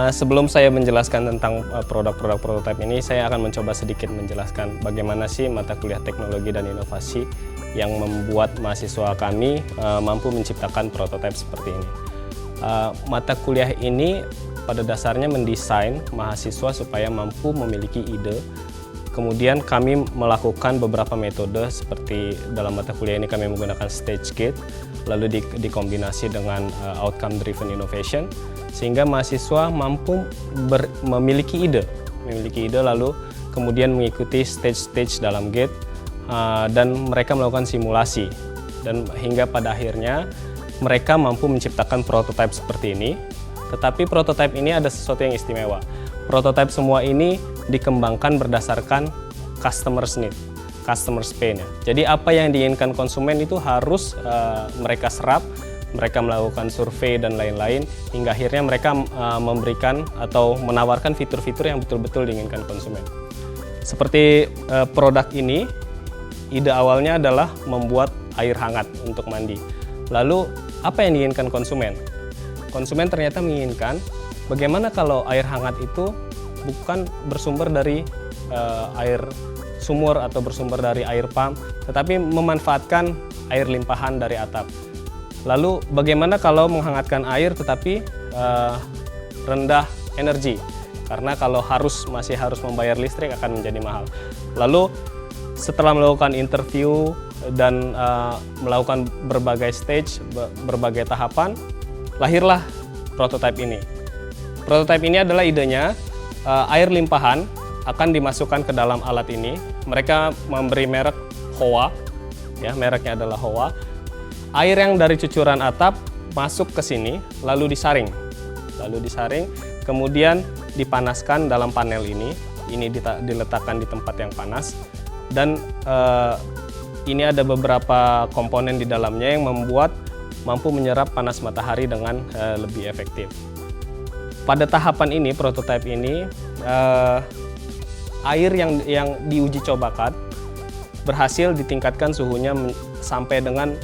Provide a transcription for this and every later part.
Sebelum saya menjelaskan tentang produk-produk prototipe ini, saya akan mencoba sedikit menjelaskan bagaimana sih mata kuliah teknologi dan inovasi yang membuat mahasiswa kami mampu menciptakan prototipe seperti ini. Mata kuliah ini pada dasarnya mendesain mahasiswa supaya mampu memiliki ide. Kemudian kami melakukan beberapa metode seperti dalam mata kuliah ini kami menggunakan stage gate, lalu dikombinasi dengan outcome driven innovation, sehingga mahasiswa mampu memiliki ide lalu kemudian mengikuti stage-stage dalam gate dan mereka melakukan simulasi dan hingga pada akhirnya mereka mampu menciptakan prototipe seperti ini. Tetapi prototipe ini ada sesuatu yang istimewa. Prototipe semua ini dikembangkan berdasarkan customer's need, customer's pain. Jadi apa yang diinginkan konsumen itu harus mereka serap. Mereka melakukan survei dan lain-lain hingga akhirnya mereka memberikan atau menawarkan fitur-fitur yang betul-betul diinginkan konsumen. Seperti produk ini, ide awalnya adalah membuat air hangat untuk mandi. Lalu apa yang diinginkan konsumen? Konsumen ternyata menginginkan bagaimana kalau air hangat itu bukan bersumber dari air sumur atau bersumber dari air pump, tetapi memanfaatkan air limpahan dari atap. Lalu bagaimana kalau menghangatkan air tetapi rendah energi? Karena kalau masih harus membayar listrik akan menjadi mahal. Lalu setelah melakukan interview dan melakukan berbagai stage, berbagai tahapan, lahirlah prototipe ini. Prototipe ini adalah idenya, air limpahan akan dimasukkan ke dalam alat ini. Mereka memberi merek Hoa, ya, mereknya adalah Hoa. Air yang dari cucuran atap masuk ke sini, lalu disaring, kemudian dipanaskan dalam panel ini diletakkan di tempat yang panas, dan ini ada beberapa komponen di dalamnya yang mampu menyerap panas matahari dengan lebih efektif. Pada tahapan ini, prototipe ini, air yang diuji cobakan berhasil ditingkatkan suhunya sampai dengan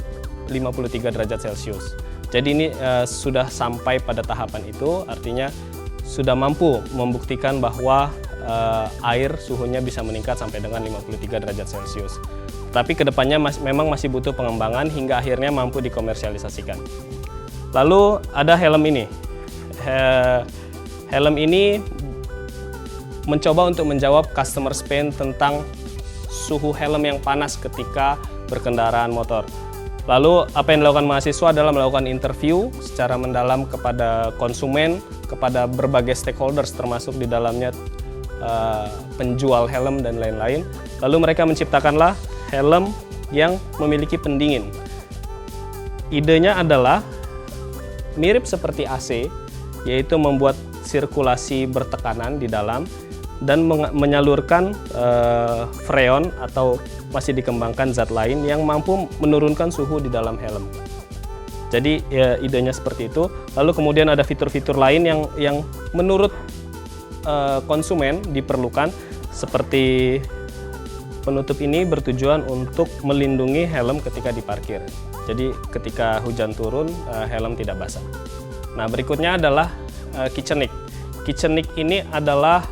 53 derajat Celcius. Jadi ini sudah sampai pada tahapan itu, artinya sudah mampu membuktikan bahwa air suhunya bisa meningkat sampai dengan 53 derajat Celcius. Tapi kedepannya memang masih butuh pengembangan hingga akhirnya mampu dikomersialisasikan. Lalu ada helm ini. Helm ini mencoba untuk menjawab customer pain tentang suhu helm yang panas ketika berkendaraan motor. Lalu apa yang dilakukan mahasiswa adalah melakukan interview secara mendalam kepada konsumen, kepada berbagai stakeholders termasuk di dalamnya penjual helm dan lain-lain. Lalu mereka menciptakanlah helm yang memiliki pendingin. Idenya adalah mirip seperti AC, yaitu membuat sirkulasi bertekanan di dalam dan menyalurkan freon atau masih dikembangkan zat lain yang mampu menurunkan suhu di dalam helm. Jadi ya, idenya seperti itu. Lalu kemudian ada fitur-fitur lain yang menurut konsumen diperlukan, seperti penutup ini bertujuan untuk melindungi helm ketika diparkir. Jadi ketika hujan turun, helm tidak basah. Nah, berikutnya adalah KitchenNick. KitchenNick ini adalah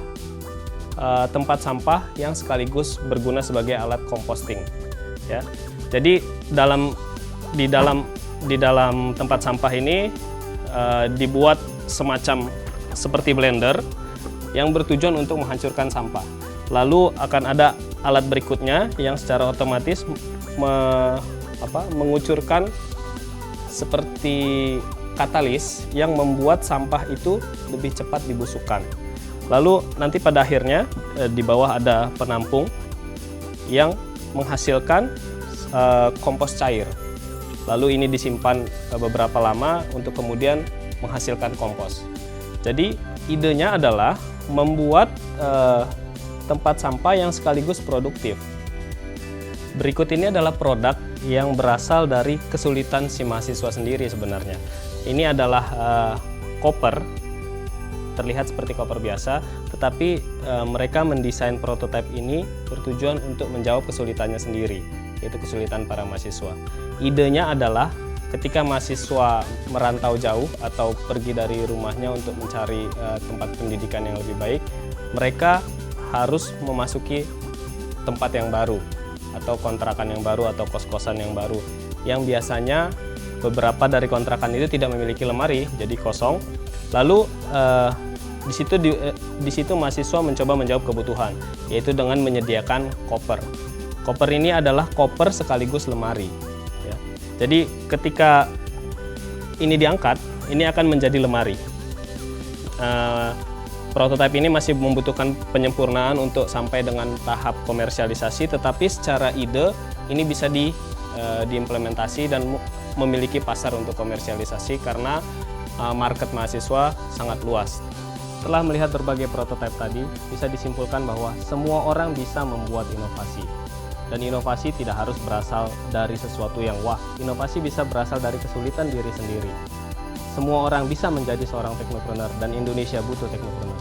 tempat sampah yang sekaligus berguna sebagai alat composting, ya. Jadi di dalam tempat sampah ini dibuat semacam seperti blender yang bertujuan untuk menghancurkan sampah. Lalu akan ada alat berikutnya yang secara otomatis mengucurkan seperti katalis yang membuat sampah itu lebih cepat dibusukkan. Lalu nanti pada akhirnya di bawah ada penampung yang menghasilkan kompos cair. Lalu ini disimpan beberapa lama untuk kemudian menghasilkan kompos. Jadi idenya adalah membuat tempat sampah yang sekaligus produktif. Berikut ini adalah produk yang berasal dari kesulitan si mahasiswa sendiri sebenarnya. Ini adalah koper, terlihat seperti koper biasa, tetapi mereka mendesain prototipe ini bertujuan untuk menjawab kesulitannya sendiri, yaitu kesulitan para mahasiswa. Idenya adalah ketika mahasiswa merantau jauh atau pergi dari rumahnya untuk mencari tempat pendidikan yang lebih baik, mereka harus memasuki tempat yang baru atau kontrakan yang baru atau kos-kosan yang baru, yang biasanya beberapa dari kontrakan itu tidak memiliki lemari, jadi kosong. Lalu di situ mahasiswa mencoba menjawab kebutuhan, yaitu dengan menyediakan koper. Koper ini adalah koper sekaligus lemari. Ya. Jadi ketika ini diangkat, ini akan menjadi lemari. Prototipe ini masih membutuhkan penyempurnaan untuk sampai dengan tahap komersialisasi, tetapi secara ide ini bisa diimplementasi dan memiliki pasar untuk komersialisasi karena market mahasiswa sangat luas. Setelah melihat berbagai prototipe tadi, bisa disimpulkan bahwa semua orang bisa membuat inovasi. Dan inovasi tidak harus berasal dari sesuatu yang wah. Inovasi bisa berasal dari kesulitan diri sendiri. Semua orang bisa menjadi seorang teknopreneur dan Indonesia butuh teknopreneur.